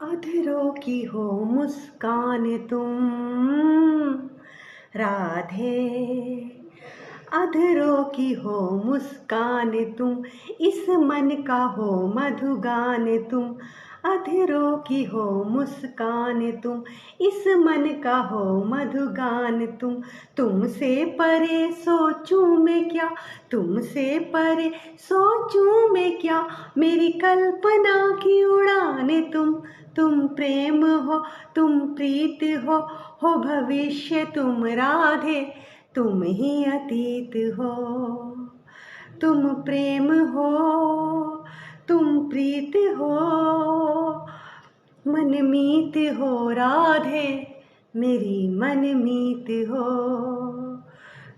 अधरों की हो मुस्कान तुम राधे, अधरों की हो मुस्कान तुम, इस मन का हो मधुगान तुम। अधरों की हो मुस्कान तुम, इस मन का हो मधुगान तुम। तुमसे परे सोचूं मैं क्या, तुमसे परे सोचूं मैं क्या, मेरी कल्पना की उड़ान तुम प्रेम हो, तुम प्रीत हो भविष्य तुम राधे, तुम ही अतीत हो। तुम प्रेम हो, तुम प्रीत हो, मनमीत हो राधे, मेरी मनमीत हो।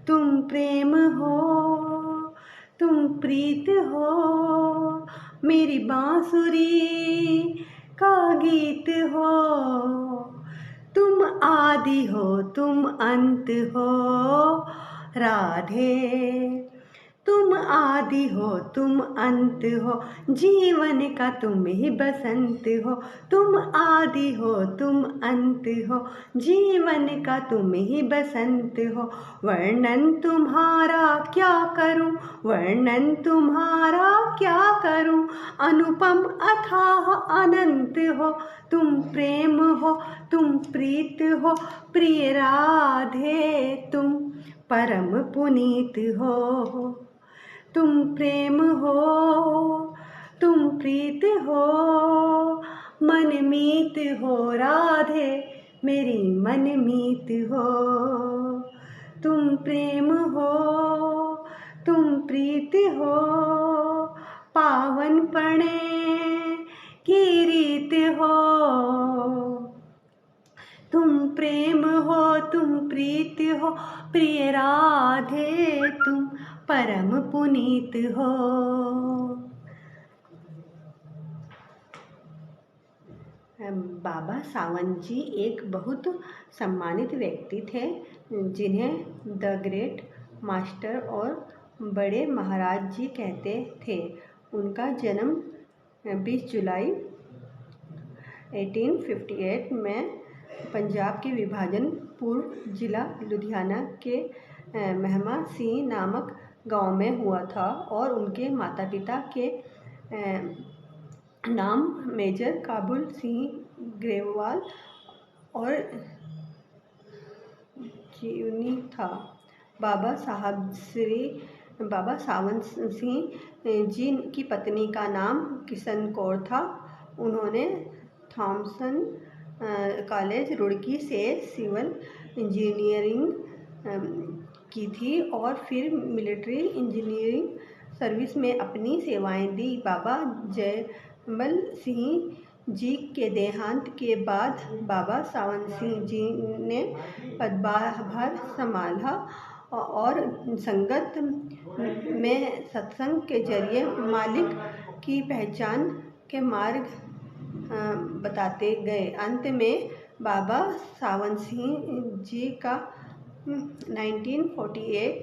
तुम प्रेम हो, तुम प्रीत हो, मेरी बांसुरी का गीत हो। तुम आदि हो, तुम अंत हो राधे, तुम आदि हो, तुम अंत हो, जीवन का तुम ही बसंत हो। तुम आदि हो, तुम अंत हो, जीवन का तुम ही बसंत हो। वर्णन तुम्हारा क्या करूं, वर्णन तुम्हारा क्या करूं, अनुपम अथाह अनंत हो। तुम प्रेम हो, तुम प्रीत हो, प्रिय राधे, तुम परम पुनीत हो। तुम प्रेम हो, तुम प्रीत हो, मनमीत हो राधे, मेरी मनमीत हो। तुम प्रेम हो, तुम प्रीत हो, पावन पणे की रीत हो। तुम प्रेम हो, तुम प्रीत हो, प्रिय राधे, तुम परम पुनीत हो। बाबा सावंत जी एक बहुत सम्मानित व्यक्ति थे, जिन्हें द ग्रेट मास्टर और बड़े महाराज जी कहते थे। उनका जन्म 20 जुलाई 1858 में पंजाब के विभाजन पूर्व जिला लुधियाना के महमा सिंह नामक गांव में हुआ था और उनके माता पिता के नाम मेजर काबुल सिंह ग्रेवाल और जीवनी था। बाबा सावंत सिंह जी की पत्नी का नाम किशन कौर था। उन्होंने थॉमसन कॉलेज रुड़की से सिविल इंजीनियरिंग की थी और फिर मिलिट्री इंजीनियरिंग सर्विस में अपनी सेवाएं दी। बाबा जयमल सिंह जी के देहांत के बाद बाबा सावंत सिंह जी ने पदभार संभाला और संगत में सत्संग के जरिए मालिक की पहचान के मार्ग बताते गए। अंत में बाबा सावंत सिंह जी का 1948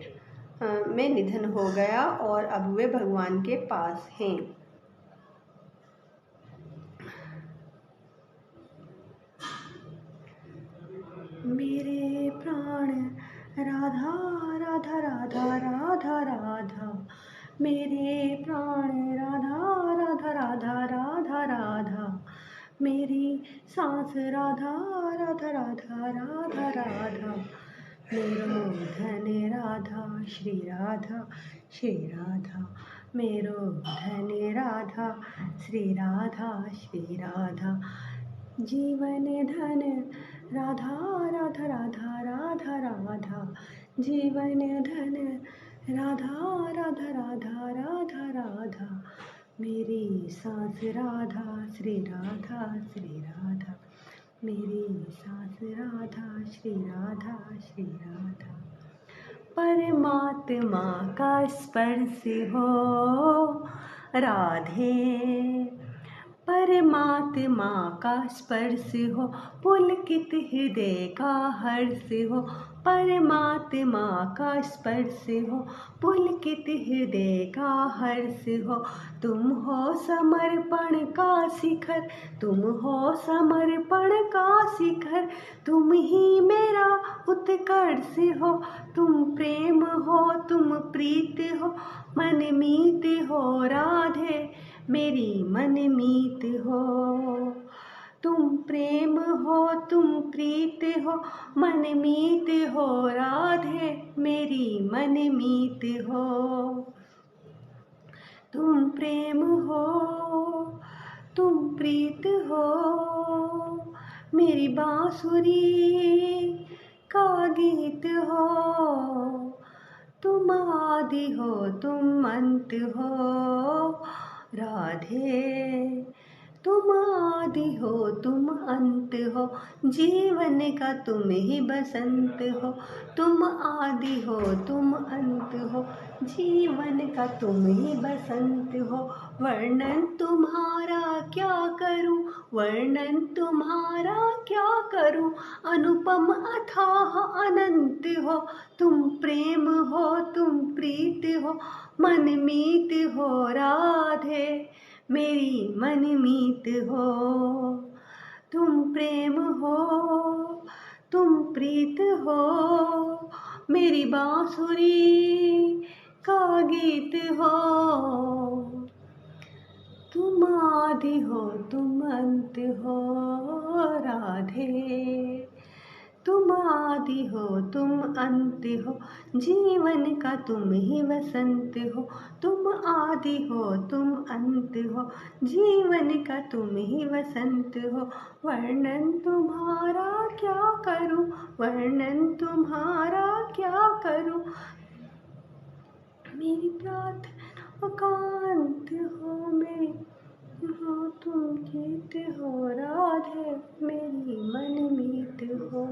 में निधन हो गया और अब वे भगवान के पास हैं। मेरे प्राण राधा राधा राधा राधा राधा, मेरे प्राण राधा राधा राधा राधा राधा, मेरी सांस राधा राधा राधा राधा राधा, मेरो धन राधा श्री राधा श्री राधा, मेरो धन राधा श्री राधा श्री राधा, जीवन धन राधा राधा राधा राधा राधा, जीवन धन राधा राधा राधा राधा राधा, मेरी सांस राधा श्री राधा श्री राधा, मेरी सांस राधा श्री राधा श्री राधा। परमात्मा का स्पर्श हो राधे, परमात्मा का स्पर्श हो, पुलकित हृदय का हर्ष हो, परमात्मा का स्पर्श हो, पुलकित हृदय का हर्ष हो। तुम हो समर्पण का शिखर, तुम हो समर्पण का शिखर। तुम ही मेरा उत्कर्ष हो, तुम प्रेम हो, तुम प्रीत हो, मनमीत हो राधे मेरी मनमीत हो। तुम प्रेम हो, तुम प्रीत हो, मनमीत हो राधे मेरी मनमीत हो। तुम प्रेम हो, तुम प्रीत हो, मेरी बांसुरी का गीत हो। तुम आदि हो, तुम अंत हो राधे। तुम आदि हो, तुम अंत हो, जीवन का तुम ही बसंत हो। तुम आदि हो, तुम अंत हो, जीवन का तुम ही बसंत हो। वर्णन तुम्हारा क्या करूं, वर्णन तुम्हारा क्या करूं, अनुपम अथाह अनंत हो। तुम प्रेम हो, तुम प्रीत हो, मनमीत हो राधे मेरी मनमीत हो। तुम प्रेम हो, तुम प्रीत हो, मेरी बांसुरी का गीत हो। तुम आदि हो, तुम अंत हो राधे। तुम आदि हो, तुम अंत हो, जीवन का तुम ही वसंत हो। तुम आदि हो, तुम अंत हो, जीवन का तुम ही वसंत हो। वर्णन तुम्हारा क्या करूं, वर्णन तुम्हारा क्या करूं, मेरी प्रार्थना एकांत हो, मेरी हो तुम गीत हो राधे मेरी मनमीत हो।